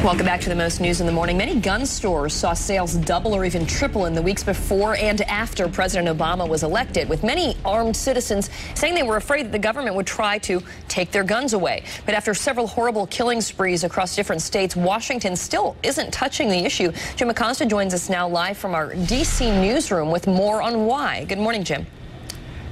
Welcome back to the most news in the morning. Many gun stores saw sales double or even triple in the weeks before and after President Obama was elected, with many armed citizens saying they were afraid that the government would try to take their guns away. But after several horrible killing sprees across different states, Washington still isn't touching the issue. Jim Acosta joins us now live from our D.C. newsroom with more on why. Good morning, Jim.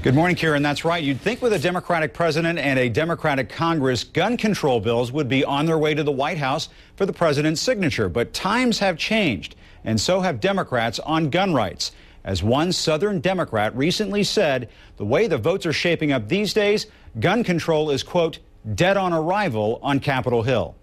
Good morning, Kieran. That's right. You'd think with a Democratic president and a Democratic Congress, gun control bills would be on their way to the White House for the president's signature. But times have changed, and so have Democrats on gun rights. As one Southern Democrat recently said, the way the votes are shaping up these days, gun control is, quote, dead on arrival on Capitol Hill.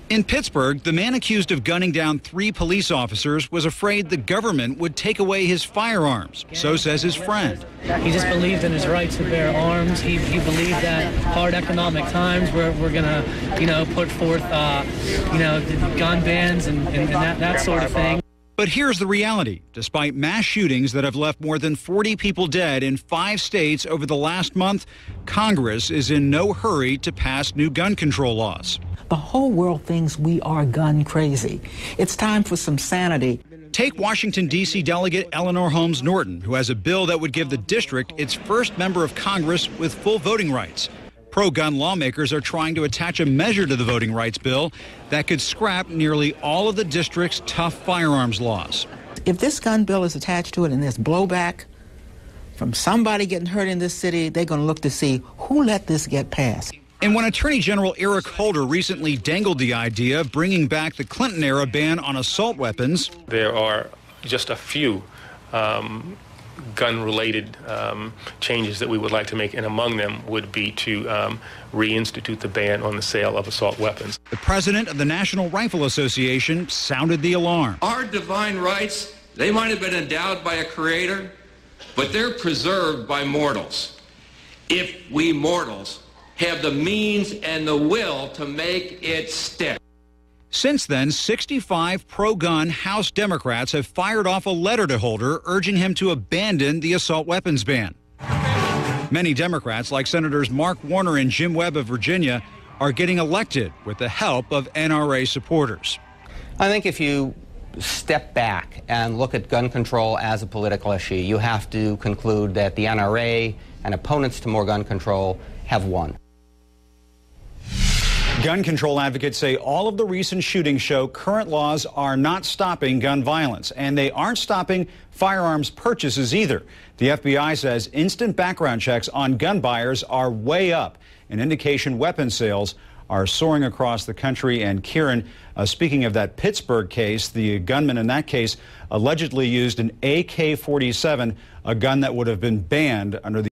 In Pittsburgh, the man accused of gunning down 3 police officers was afraid the government would take away his firearms. So says his friend. He just believed in his right to bear arms. He believed that hard economic times we're going to, put forth, gun bans and that sort of thing. But here's the reality. Despite mass shootings that have left more than 40 people dead in 5 states over the last month, Congress is in no hurry to pass new gun control laws. The whole world thinks we are gun crazy. It's time for some sanity. Take Washington, D.C. Delegate Eleanor Holmes Norton, who has a bill that would give the district its first member of Congress with full voting rights. Pro-gun lawmakers are trying to attach a measure to the voting rights bill that could scrap nearly all of the district's tough firearms laws. If this gun bill is attached to it and there's blowback from somebody getting hurt in this city, they're going to look to see who let this get passed. And when Attorney General Eric Holder recently dangled the idea of bringing back the Clinton-era ban on assault weapons, there are just a few gun-related changes that we would like to make, and among them would be to reinstitute the ban on the sale of assault weapons. The president of the National Rifle Association sounded the alarm. Our divine rights, they might have been endowed by a creator, but they're preserved by mortals. If we mortals have the means and the will to make it stick. Since then, 65 pro-gun House Democrats have fired off a letter to Holder urging him to abandon the assault weapons ban. Many Democrats, like Senators Mark Warner and Jim Webb of Virginia, are getting elected with the help of NRA supporters. I think if you step back and look at gun control as a political issue, you have to conclude that the NRA and opponents to more gun control have won. Gun control advocates say all of the recent shootings show current laws are not stopping gun violence, and they aren't stopping firearms purchases either. The FBI says instant background checks on gun buyers are way up, an indication weapon sales are soaring across the country. And Kieran, speaking of that Pittsburgh case, the gunman in that case allegedly used an AK-47, a gun that would have been banned under the